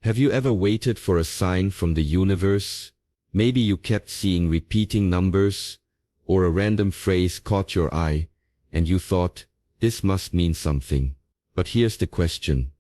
Have you ever waited for a sign from the universe? Maybe you kept seeing repeating numbers, or a random phrase caught your eye, and you thought, this must mean something. But here's the question.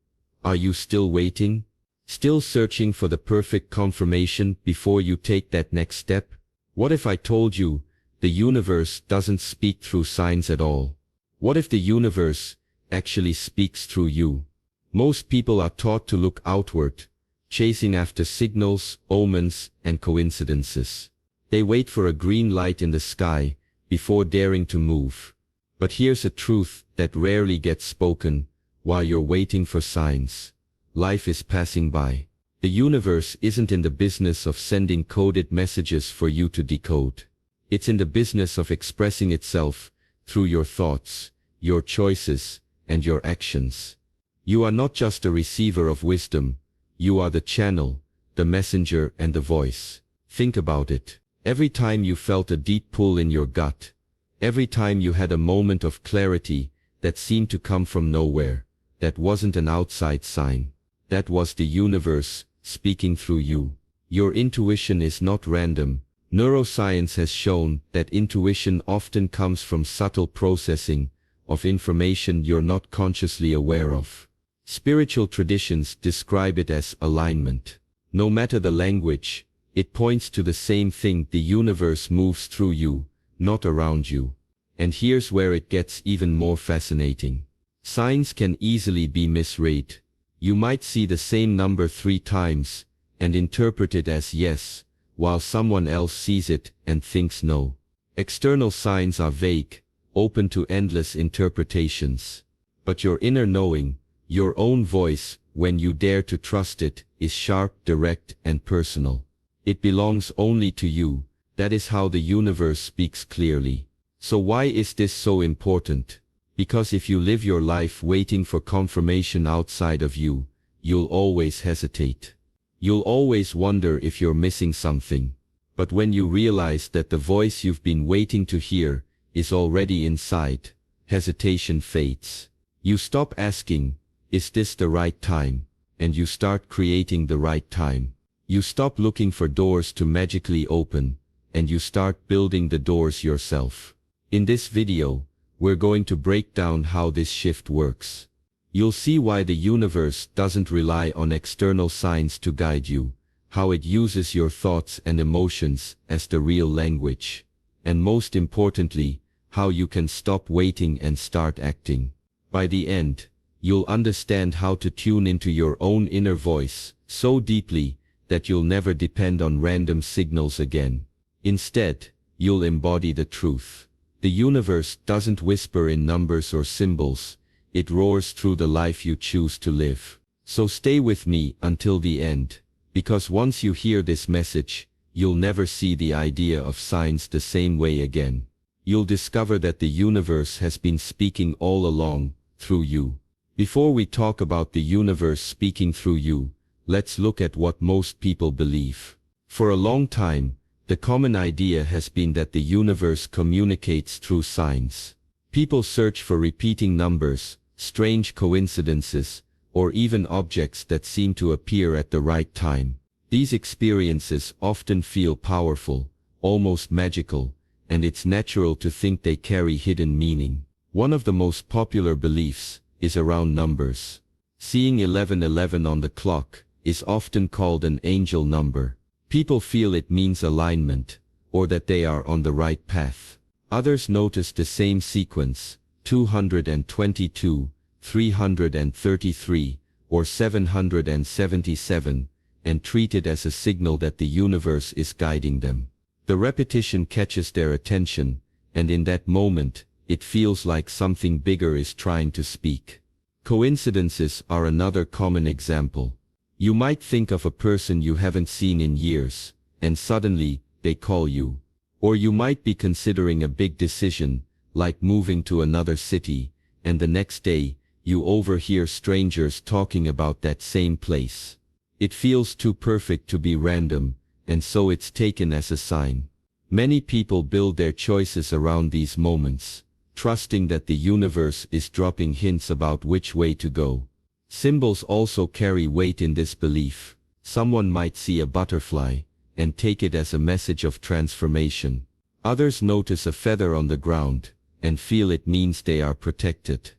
Are you still waiting? Still searching for the perfect confirmation before you take that next step? What if I told you, the universe doesn't speak through signs at all? What if the universe actually speaks through you? Most people are taught to look outward, chasing after signals, omens, and coincidences. They wait for a green light in the sky before daring to move. But here's a truth that rarely gets spoken while you're waiting for signs. Life is passing by. The universe isn't in the business of sending coded messages for you to decode. It's in the business of expressing itself through your thoughts, your choices, and your actions. You are not just a receiver of wisdom, you are the channel, the messenger, and the voice. Think about it. Every time you felt a deep pull in your gut, every time you had a moment of clarity that seemed to come from nowhere, that wasn't an outside sign. That was the universe speaking through you. Your intuition is not random. Neuroscience has shown that intuition often comes from subtle processing of information you're not consciously aware of. Spiritual traditions describe it as alignment. No matter the language, it points to the same thing: the universe moves through you, not around you. And here's where it gets even more fascinating. Signs can easily be misread. You might see the same number 3 times and interpret it as yes, while someone else sees it and thinks no. External signs are vague, open to endless interpretations. But your inner knowing, your own voice, when you dare to trust it, is sharp, direct, and personal. It belongs only to you. That is how the universe speaks clearly. So why is this so important? Because if you live your life waiting for confirmation outside of you, you'll always hesitate. You'll always wonder if you're missing something. But when you realize that the voice you've been waiting to hear is already inside, hesitation fades. You stop asking, is this the right time? And you start creating the right time. You stop looking for doors to magically open, and you start building the doors yourself. In this video, we're going to break down how this shift works. You'll see why the universe doesn't rely on external signs to guide you, how it uses your thoughts and emotions as the real language, and most importantly, how you can stop waiting and start acting. By the end, you'll understand how to tune into your own inner voice so deeply that you'll never depend on random signals again. Instead, you'll embody the truth. The universe doesn't whisper in numbers or symbols, it roars through the life you choose to live. So stay with me until the end, because once you hear this message, you'll never see the idea of signs the same way again. You'll discover that the universe has been speaking all along, through you. Before we talk about the universe speaking through you, let's look at what most people believe. For a long time, the common idea has been that the universe communicates through signs. People search for repeating numbers, strange coincidences, or even objects that seem to appear at the right time. These experiences often feel powerful, almost magical, and it's natural to think they carry hidden meaning. One of the most popular beliefs is around numbers. Seeing 1111 on the clock is often called an angel number. People feel it means alignment, or that they are on the right path. Others notice the same sequence, 222, 333, or 777, and treat it as a signal that the universe is guiding them. The repetition catches their attention, and in that moment, it feels like something bigger is trying to speak. Coincidences are another common example. You might think of a person you haven't seen in years, and suddenly, they call you. Or you might be considering a big decision, like moving to another city, and the next day, you overhear strangers talking about that same place. It feels too perfect to be random, and so it's taken as a sign. Many people build their choices around these moments, trusting that the universe is dropping hints about which way to go. Symbols also carry weight in this belief. Someone might see a butterfly and take it as a message of transformation. Others notice a feather on the ground and feel it means they are protected.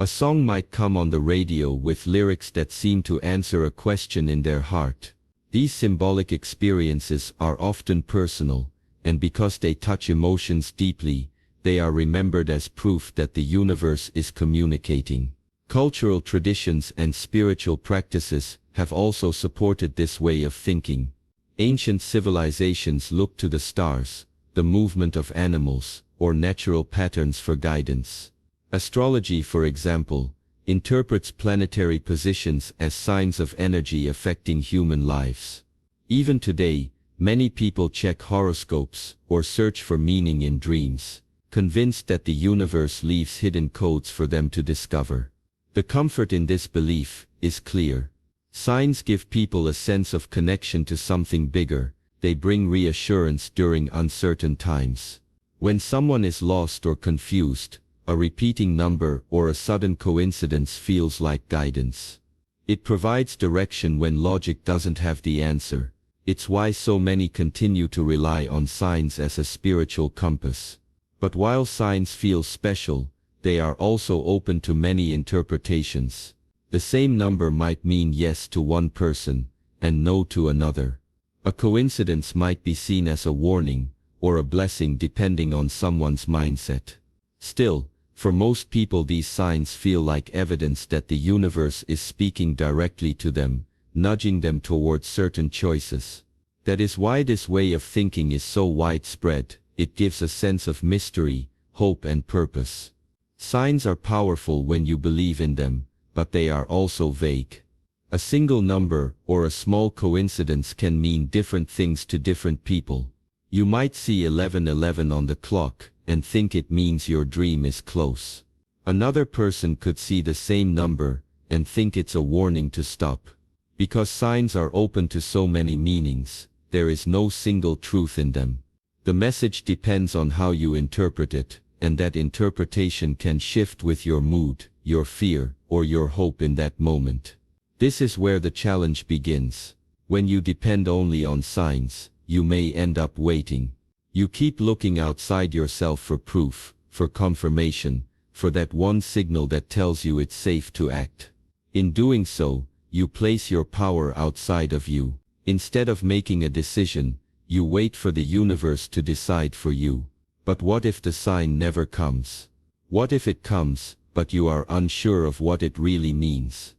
A song might come on the radio with lyrics that seem to answer a question in their heart. These symbolic experiences are often personal, and because they touch emotions deeply, they are remembered as proof that the universe is communicating. Cultural traditions and spiritual practices have also supported this way of thinking. Ancient civilizations looked to the stars, the movement of animals, or natural patterns for guidance. Astrology, for example, interprets planetary positions as signs of energy affecting human lives. Even today, many people check horoscopes or search for meaning in dreams, convinced that the universe leaves hidden codes for them to discover. The comfort in this belief is clear. Signs give people a sense of connection to something bigger. They bring reassurance during uncertain times. When someone is lost or confused, a repeating number or a sudden coincidence feels like guidance. It provides direction when logic doesn't have the answer. It's why so many continue to rely on signs as a spiritual compass. But while signs feel special, they are also open to many interpretations. The same number might mean yes to one person and no to another. A coincidence might be seen as a warning or a blessing depending on someone's mindset. Still, for most people these signs feel like evidence that the universe is speaking directly to them, nudging them towards certain choices. That is why this way of thinking is so widespread. It gives a sense of mystery, hope and purpose. Signs are powerful when you believe in them, but they are also vague. A single number or a small coincidence can mean different things to different people. You might see 11:11 on the clock and think it means your dream is close. Another person could see the same number and think it's a warning to stop. Because signs are open to so many meanings, there is no single truth in them. The message depends on how you interpret it, and that interpretation can shift with your mood, your fear, or your hope in that moment. This is where the challenge begins. When you depend only on signs, you may end up waiting. You keep looking outside yourself for proof, for confirmation, for that one signal that tells you it's safe to act. In doing so, you place your power outside of you. Instead of making a decision, you wait for the universe to decide for you. But what if the sign never comes? What if it comes, but you are unsure of what it really means?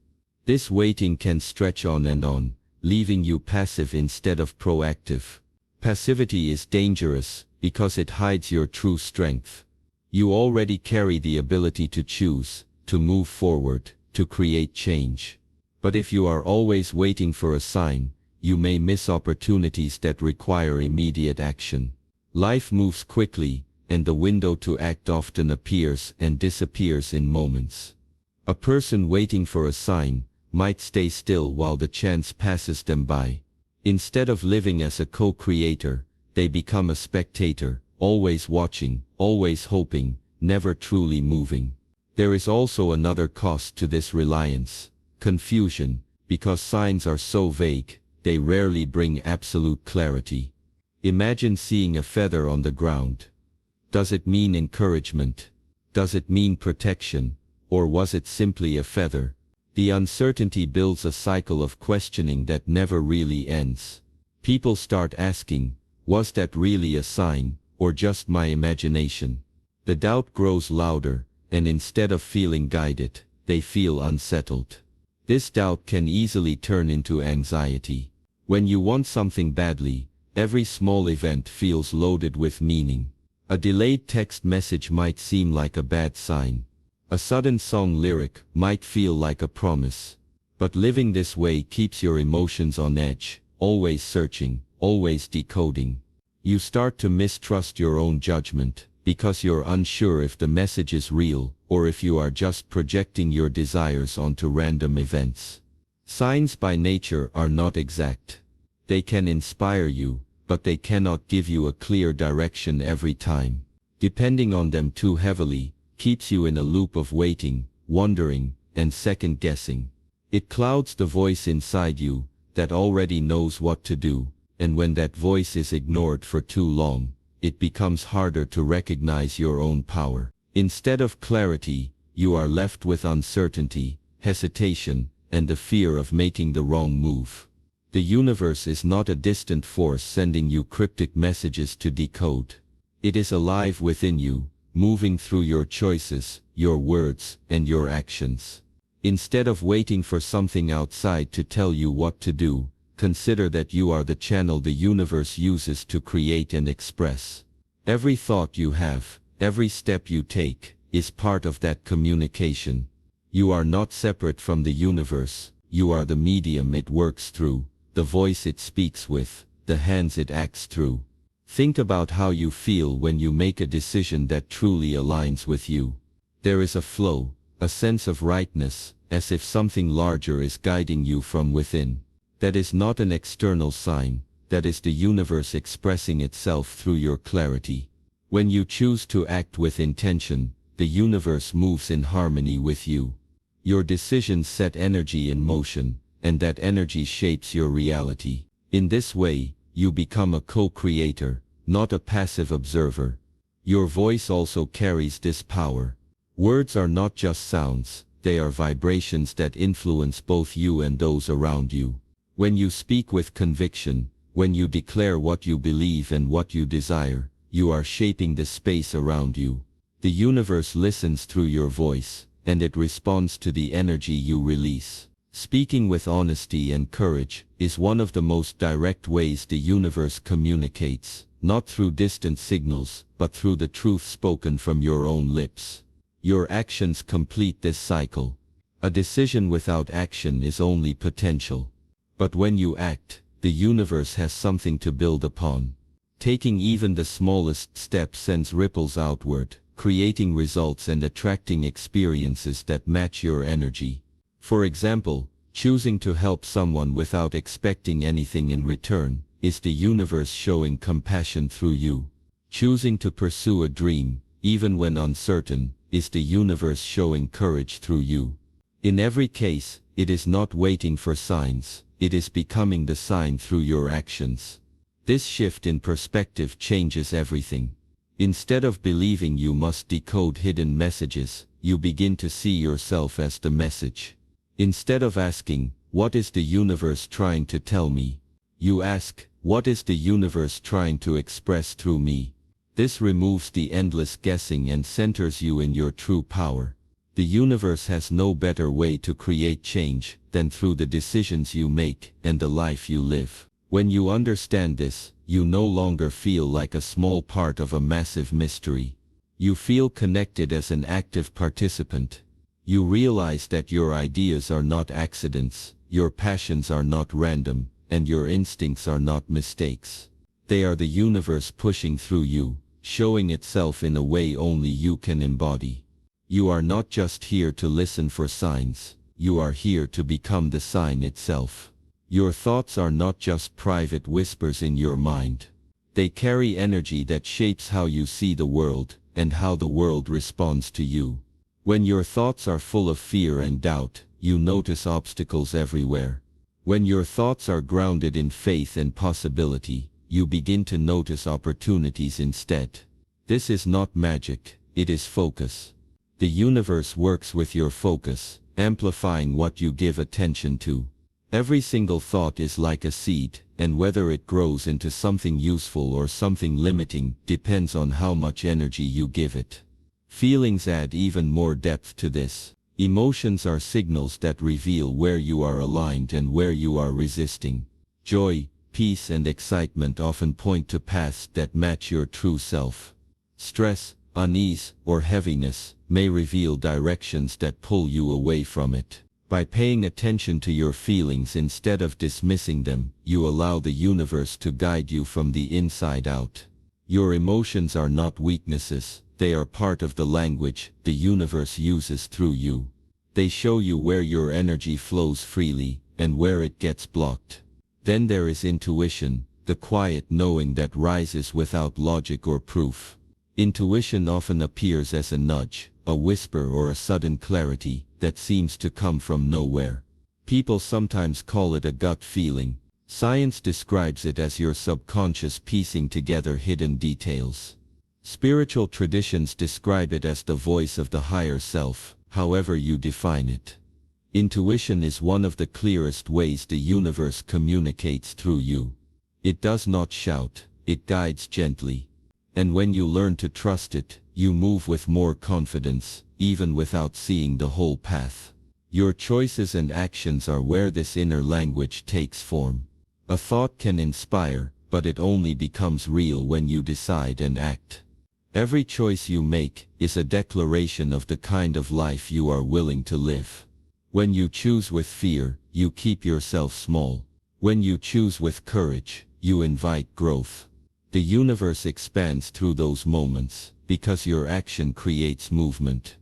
This waiting can stretch on, leaving you passive instead of proactive. Passivity is dangerous because it hides your true strength. You already carry the ability to choose, to move forward, to create change. But if you are always waiting for a sign, you may miss opportunities that require immediate action. Life moves quickly, and the window to act often appears and disappears in moments. A person waiting for a sign might stay still while the chance passes them by. Instead of living as a co-creator, they become a spectator, always watching, always hoping, never truly moving. There is also another cost to this reliance: confusion. Because signs are so vague, they rarely bring absolute clarity. Imagine seeing a feather on the ground. Does it mean encouragement? Does it mean protection? Or was it simply a feather? The uncertainty builds a cycle of questioning that never really ends. People start asking, was that really a sign, or just my imagination? The doubt grows louder, and instead of feeling guided, they feel unsettled. This doubt can easily turn into anxiety. When you want something badly, every small event feels loaded with meaning. A delayed text message might seem like a bad sign. A sudden song lyric might feel like a promise. But living this way keeps your emotions on edge, always searching, always decoding. You start to mistrust your own judgment, because you're unsure if the message is real, or if you are just projecting your desires onto random events. Signs by nature are not exact. They can inspire you, but they cannot give you a clear direction every time. Depending on them too heavily keeps you in a loop of waiting, wondering, and second-guessing. It clouds the voice inside you that already knows what to do, and when that voice is ignored for too long, it becomes harder to recognize your own power. Instead of clarity, you are left with uncertainty, hesitation, and the fear of making the wrong move. The universe is not a distant force sending you cryptic messages to decode. It is alive within you, moving through your choices, your words, and your actions. Instead of waiting for something outside to tell you what to do, consider that you are the channel the universe uses to create and express. Every thought you have, every step you take, is part of that communication. You are not separate from the universe, you are the medium it works through, the voice it speaks with, the hands it acts through. Think about how you feel when you make a decision that truly aligns with you. There is a flow, a sense of rightness, as if something larger is guiding you from within. That is not an external sign, that is the universe expressing itself through your clarity. When you choose to act with intention, the universe moves in harmony with you. Your decisions set energy in motion, and that energy shapes your reality. In this way, you become a co-creator, not a passive observer. Your voice also carries this power. Words are not just sounds, they are vibrations that influence both you and those around you. When you speak with conviction, when you declare what you believe and what you desire, you are shaping the space around you. The universe listens through your voice, and it responds to the energy you release. Speaking with honesty and courage is one of the most direct ways the universe communicates, not through distant signals, but through the truth spoken from your own lips. Your actions complete this cycle. A decision without action is only potential. But when you act, the universe has something to build upon. Taking even the smallest step sends ripples outward, creating results and attracting experiences that match your energy. For example, choosing to help someone without expecting anything in return is the universe showing compassion through you. Choosing to pursue a dream, even when uncertain, is the universe showing courage through you. In every case, it is not waiting for signs, it is becoming the sign through your actions. This shift in perspective changes everything. Instead of believing you must decode hidden messages, you begin to see yourself as the message. Instead of asking, "What is the universe trying to tell me?" you ask, "What is the universe trying to express through me?" This removes the endless guessing and centers you in your true power. The universe has no better way to create change than through the decisions you make and the life you live. When you understand this, you no longer feel like a small part of a massive mystery. You feel connected as an active participant. You realize that your ideas are not accidents, your passions are not random, and your instincts are not mistakes. They are the universe pushing through you, showing itself in a way only you can embody. You are not just here to listen for signs, you are here to become the sign itself. Your thoughts are not just private whispers in your mind. They carry energy that shapes how you see the world, and how the world responds to you. When your thoughts are full of fear and doubt, you notice obstacles everywhere. When your thoughts are grounded in faith and possibility, you begin to notice opportunities instead. This is not magic, it is focus. The universe works with your focus, amplifying what you give attention to. Every single thought is like a seed, and whether it grows into something useful or something limiting depends on how much energy you give it. Feelings add even more depth to this. Emotions are signals that reveal where you are aligned and where you are resisting. Joy, peace and excitement often point to paths that match your true self. Stress, unease, or heaviness may reveal directions that pull you away from it. By paying attention to your feelings instead of dismissing them, you allow the universe to guide you from the inside out. Your emotions are not weaknesses, they are part of the language the universe uses through you. They show you where your energy flows freely, and where it gets blocked. Then there is intuition, the quiet knowing that rises without logic or proof. Intuition often appears as a nudge, a whisper or a sudden clarity that seems to come from nowhere. People sometimes call it a gut feeling. Science describes it as your subconscious piecing together hidden details. Spiritual traditions describe it as the voice of the higher self, however you define it. Intuition is one of the clearest ways the universe communicates through you. It does not shout, it guides gently. And when you learn to trust it, you move with more confidence, even without seeing the whole path. Your choices and actions are where this inner language takes form. A thought can inspire, but it only becomes real when you decide and act. Every choice you make is a declaration of the kind of life you are willing to live. When you choose with fear, you keep yourself small. When you choose with courage, you invite growth. The universe expands through those moments, because your action creates movement.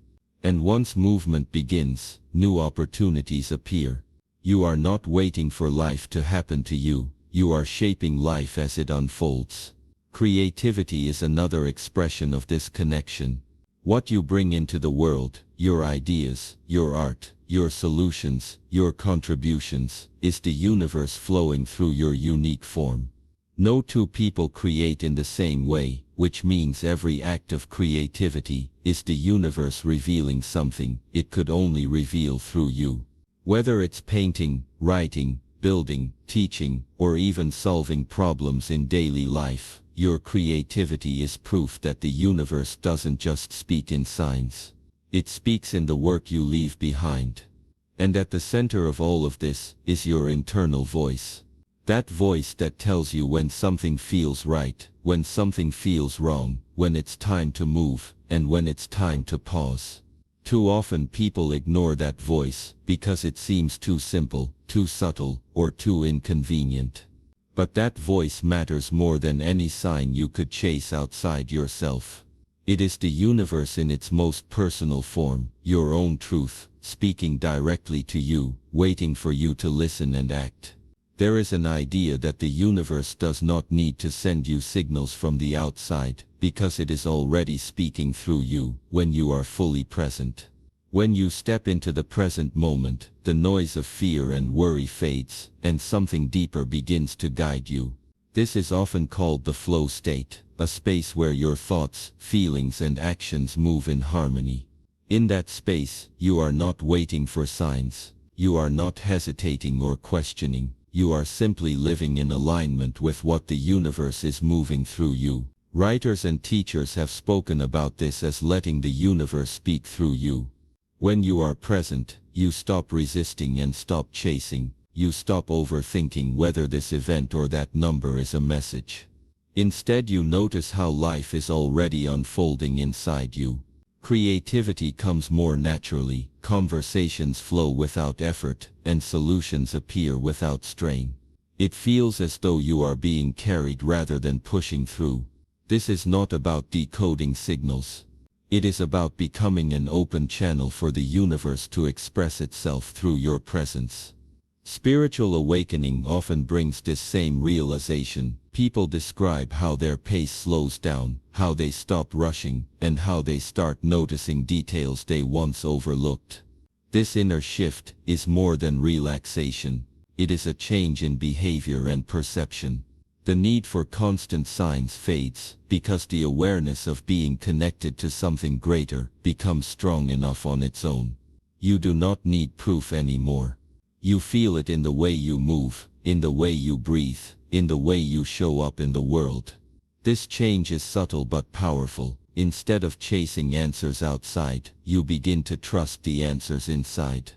And once movement begins, new opportunities appear. You are not waiting for life to happen to you, you are shaping life as it unfolds. Creativity is another expression of this connection. What you bring into the world, your ideas, your art, your solutions, your contributions, is the universe flowing through your unique form. No two people create in the same way, which means every act of creativity is the universe revealing something it could only reveal through you. Whether it's painting, writing, building, teaching, or even solving problems in daily life, your creativity is proof that the universe doesn't just speak in signs. It speaks in the work you leave behind. And at the center of all of this is your internal voice. That voice that tells you when something feels right, when something feels wrong, when it's time to move, and when it's time to pause. Too often people ignore that voice because it seems too simple, too subtle, or too inconvenient. But that voice matters more than any sign you could chase outside yourself. It is the universe in its most personal form, your own truth, speaking directly to you, waiting for you to listen and act. There is an idea that the universe does not need to send you signals from the outside, because it is already speaking through you, when you are fully present. When you step into the present moment, the noise of fear and worry fades, and something deeper begins to guide you. This is often called the flow state, a space where your thoughts, feelings and actions move in harmony. In that space, you are not waiting for signs. You are not hesitating or questioning. You are simply living in alignment with what the universe is moving through you. Writers and teachers have spoken about this as letting the universe speak through you. When you are present, you stop resisting and stop chasing. You stop overthinking whether this event or that number is a message. Instead, you notice how life is already unfolding inside you. Creativity comes more naturally, conversations flow without effort, and solutions appear without strain. It feels as though you are being carried rather than pushing through. This is not about decoding signals. It is about becoming an open channel for the universe to express itself through your presence. Spiritual awakening often brings this same realization. People describe how their pace slows down, how they stop rushing, and how they start noticing details they once overlooked. This inner shift is more than relaxation. It is a change in behavior and perception. The need for constant signs fades, because the awareness of being connected to something greater becomes strong enough on its own. You do not need proof anymore. You feel it in the way you move, in the way you breathe, in the way you show up in the world. This change is subtle but powerful. Instead of chasing answers outside, you begin to trust the answers inside.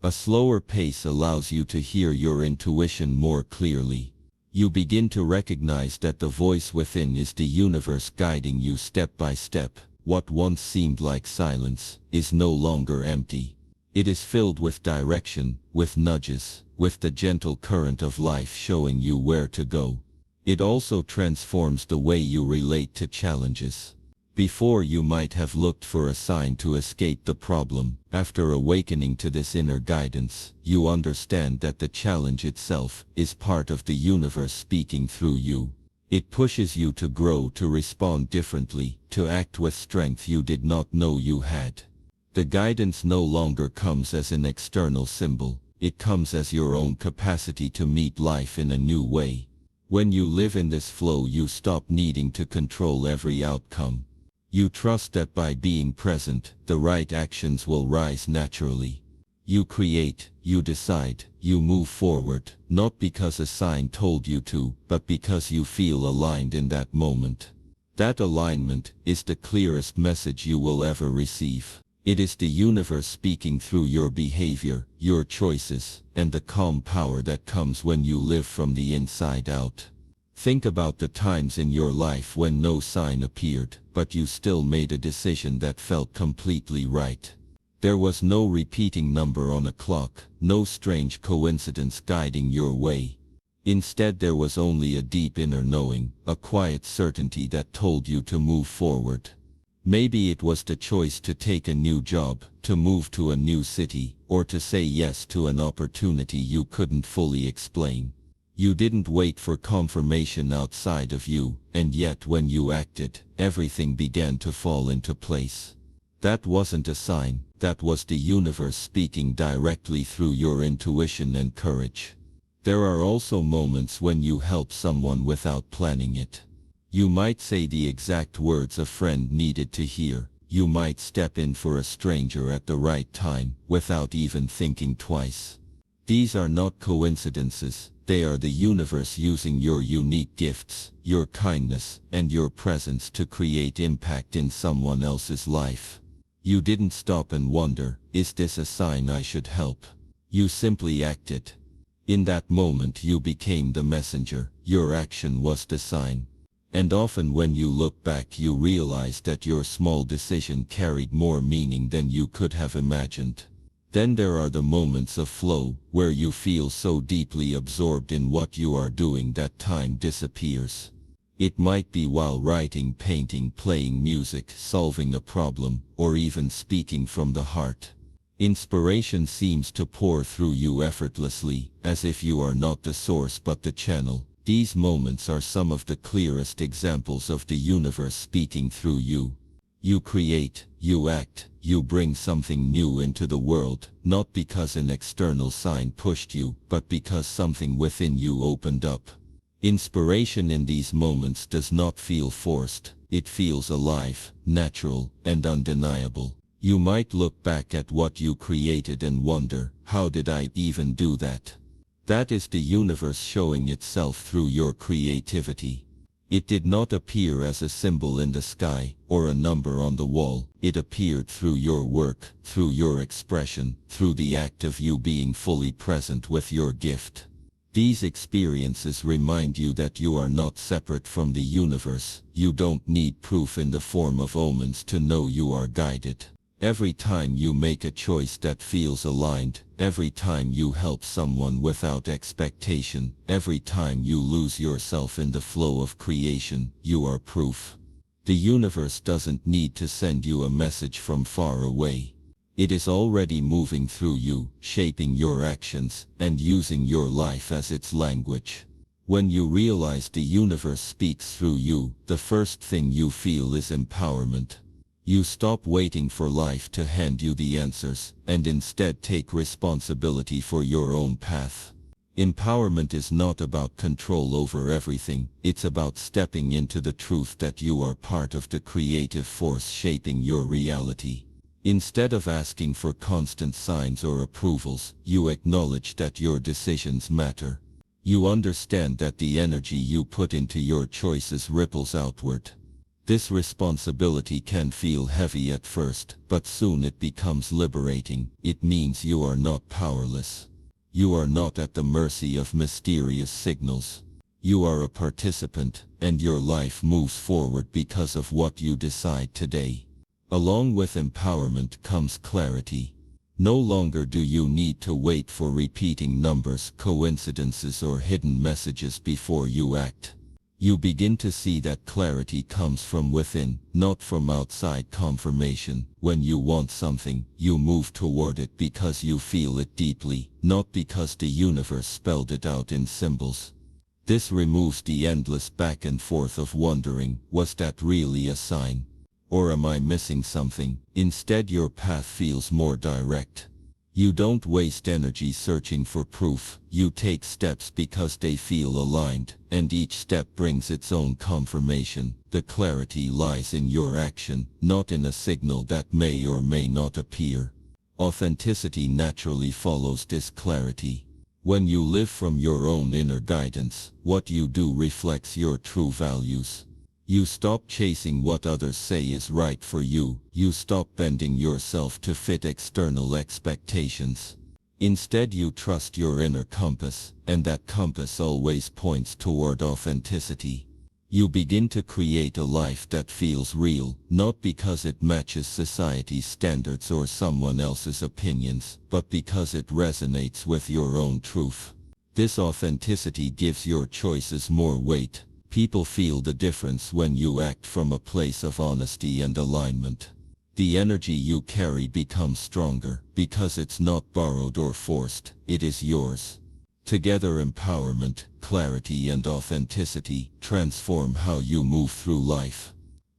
A slower pace allows you to hear your intuition more clearly. You begin to recognize that the voice within is the universe guiding you step by step. What once seemed like silence is no longer empty. It is filled with direction, with nudges, with the gentle current of life showing you where to go. It also transforms the way you relate to challenges. Before, you might have looked for a sign to escape the problem. After awakening to this inner guidance, you understand that the challenge itself is part of the universe speaking through you. It pushes you to grow, to respond differently, to act with strength you did not know you had. The guidance no longer comes as an external symbol. It comes as your own capacity to meet life in a new way. When you live in this flow, you stop needing to control every outcome. You trust that by being present, the right actions will rise naturally. You create, you decide, you move forward, not because a sign told you to, but because you feel aligned in that moment. That alignment is the clearest message you will ever receive. It is the universe speaking through your behavior, your choices, and the calm power that comes when you live from the inside out. Think about the times in your life when no sign appeared, but you still made a decision that felt completely right. There was no repeating number on a clock, no strange coincidence guiding your way. Instead, there was only a deep inner knowing, a quiet certainty that told you to move forward. Maybe it was the choice to take a new job, to move to a new city, or to say yes to an opportunity you couldn't fully explain. You didn't wait for confirmation outside of you, and yet when you acted, everything began to fall into place. That wasn't a sign, that was the universe speaking directly through your intuition and courage. There are also moments when you help someone without planning it. You might say the exact words a friend needed to hear. You might step in for a stranger at the right time, without even thinking twice. These are not coincidences, they are the universe using your unique gifts, your kindness, and your presence to create impact in someone else's life. You didn't stop and wonder, is this a sign I should help? You simply acted. In that moment you became the messenger, your action was the sign. And often when you look back you realize that your small decision carried more meaning than you could have imagined. Then there are the moments of flow, where you feel so deeply absorbed in what you are doing that time disappears. It might be while writing, painting, playing music, solving a problem, or even speaking from the heart. Inspiration seems to pour through you effortlessly, as if you are not the source but the channel. These moments are some of the clearest examples of the universe speaking through you. You create, you act, you bring something new into the world, not because an external sign pushed you, but because something within you opened up. Inspiration in these moments does not feel forced, it feels alive, natural, and undeniable. You might look back at what you created and wonder, how did I even do that? That is the universe showing itself through your creativity. It did not appear as a symbol in the sky, or a number on the wall. It appeared through your work, through your expression, through the act of you being fully present with your gift. These experiences remind you that you are not separate from the universe. You don't need proof in the form of omens to know you are guided. Every time you make a choice that feels aligned, every time you help someone without expectation, every time you lose yourself in the flow of creation, you are proof. The universe doesn't need to send you a message from far away. It is already moving through you, shaping your actions, and using your life as its language. When you realize the universe speaks through you, the first thing you feel is empowerment. You stop waiting for life to hand you the answers, and instead take responsibility for your own path. Empowerment is not about control over everything, it's about stepping into the truth that you are part of the creative force shaping your reality. Instead of asking for constant signs or approvals, you acknowledge that your decisions matter. You understand that the energy you put into your choices ripples outward. This responsibility can feel heavy at first, but soon it becomes liberating. It means you are not powerless. You are not at the mercy of mysterious signals. You are a participant, and your life moves forward because of what you decide today. Along with empowerment comes clarity. No longer do you need to wait for repeating numbers, coincidences, or hidden messages before you act. You begin to see that clarity comes from within, not from outside confirmation. When you want something, you move toward it because you feel it deeply, not because the universe spelled it out in symbols. This removes the endless back and forth of wondering, was that really a sign? Or am I missing something? Instead, your path feels more direct. You don't waste energy searching for proof. You take steps because they feel aligned, and each step brings its own confirmation. The clarity lies in your action, not in a signal that may or may not appear. Authenticity naturally follows this clarity. When you live from your own inner guidance, what you do reflects your true values. You stop chasing what others say is right for you. You stop bending yourself to fit external expectations. Instead, you trust your inner compass, and that compass always points toward authenticity. You begin to create a life that feels real, not because it matches society's standards or someone else's opinions, but because it resonates with your own truth. This authenticity gives your choices more weight. People feel the difference when you act from a place of honesty and alignment. The energy you carry becomes stronger because it's not borrowed or forced, it is yours. Together, empowerment, clarity, and authenticity transform how you move through life.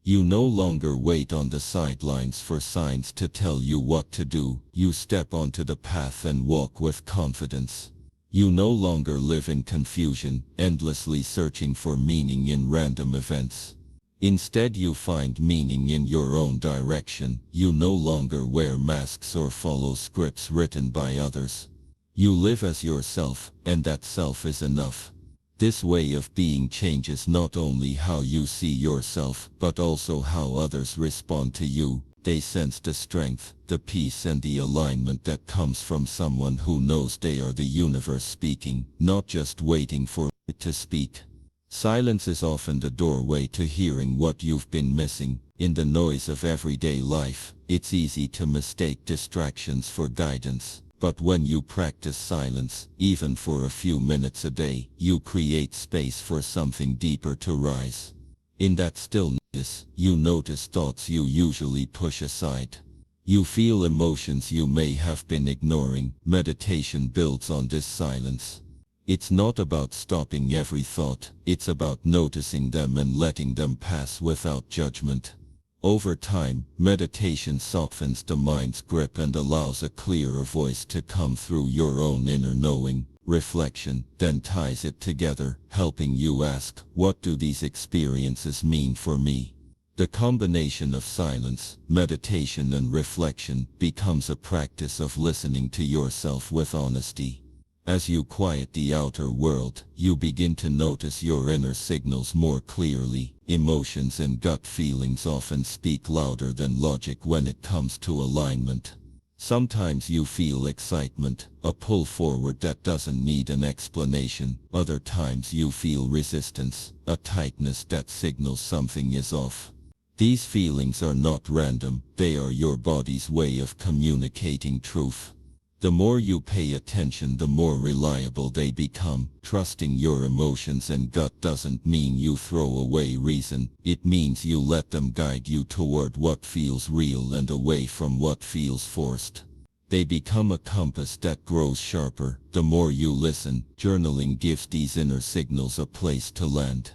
You no longer wait on the sidelines for signs to tell you what to do. You step onto the path and walk with confidence. You no longer live in confusion, endlessly searching for meaning in random events. Instead, you find meaning in your own direction. You no longer wear masks or follow scripts written by others. You live as yourself, and that self is enough. This way of being changes not only how you see yourself, but also how others respond to you. They sense the strength, the peace, and the alignment that comes from someone who knows they are the universe speaking, not just waiting for it to speak. Silence is often the doorway to hearing what you've been missing. In the noise of everyday life, it's easy to mistake distractions for guidance. But when you practice silence, even for a few minutes a day, you create space for something deeper to rise. In that stillness, you notice thoughts you usually push aside. You feel emotions you may have been ignoring. Meditation builds on this silence. It's not about stopping every thought, it's about noticing them and letting them pass without judgment. Over time, meditation softens the mind's grip and allows a clearer voice to come through your own inner knowing. Reflection then ties it together, helping you ask, what do these experiences mean for me? The combination of silence, meditation, and reflection becomes a practice of listening to yourself with honesty. As you quiet the outer world, you begin to notice your inner signals more clearly. Emotions and gut feelings often speak louder than logic when it comes to alignment. Sometimes you feel excitement, a pull forward that doesn't need an explanation. Other times you feel resistance, a tightness that signals something is off. These feelings are not random, they are your body's way of communicating truth. The more you pay attention, the more reliable they become. Trusting your emotions and gut doesn't mean you throw away reason. It means you let them guide you toward what feels real and away from what feels forced. They become a compass that grows sharper the more you listen. Journaling gives these inner signals a place to land.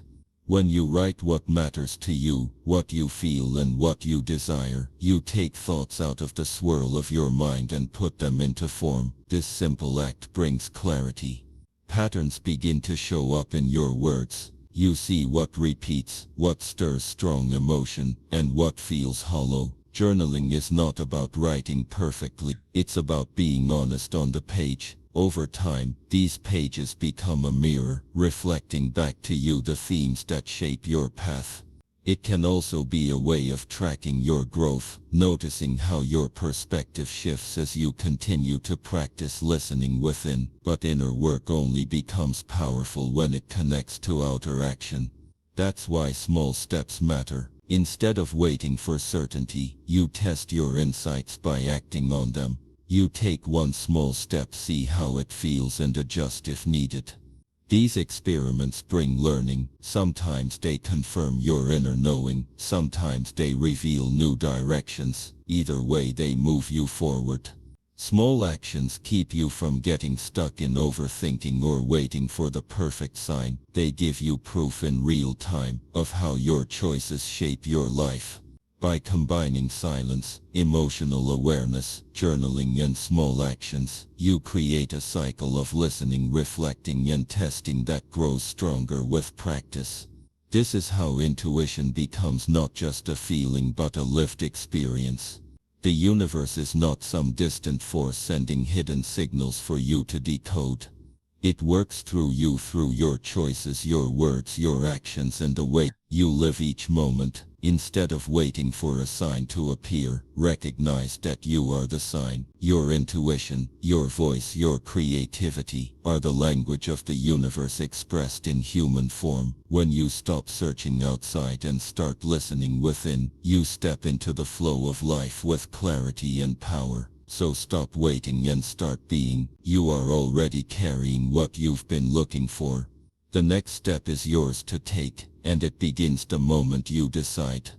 When you write what matters to you, what you feel, and what you desire, you take thoughts out of the swirl of your mind and put them into form. This simple act brings clarity. Patterns begin to show up in your words. You see what repeats, what stirs strong emotion, and what feels hollow. Journaling is not about writing perfectly, it's about being honest on the page. Over time, these pages become a mirror, reflecting back to you the themes that shape your path. It can also be a way of tracking your growth, noticing how your perspective shifts as you continue to practice listening within. But inner work only becomes powerful when it connects to outer action. That's why small steps matter. Instead of waiting for certainty, you test your insights by acting on them. You take one small step, see how it feels, and adjust if needed. These experiments bring learning. Sometimes they confirm your inner knowing, sometimes they reveal new directions. Either way, they move you forward. Small actions keep you from getting stuck in overthinking or waiting for the perfect sign. They give you proof in real time of how your choices shape your life. By combining silence, emotional awareness, journaling and small actions, you create a cycle of listening, reflecting and testing that grows stronger with practice. This is how intuition becomes not just a feeling but a lived experience. The universe is not some distant force sending hidden signals for you to decode. It works through you, through your choices, your words, your actions, and the way you live each moment. Instead of waiting for a sign to appear, recognize that you are the sign. Your intuition, your voice, your creativity are the language of the universe expressed in human form. When you stop searching outside and start listening within, you step into the flow of life with clarity and power. So stop waiting and start being. You are already carrying what you've been looking for. The next step is yours to take, and it begins the moment you decide.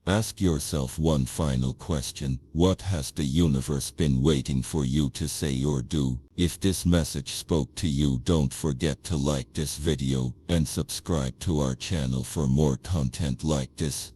Ask yourself one final question. What has the universe been waiting for you to say or do? If this message spoke to you, don't forget to like this video and subscribe to our channel for more content like this.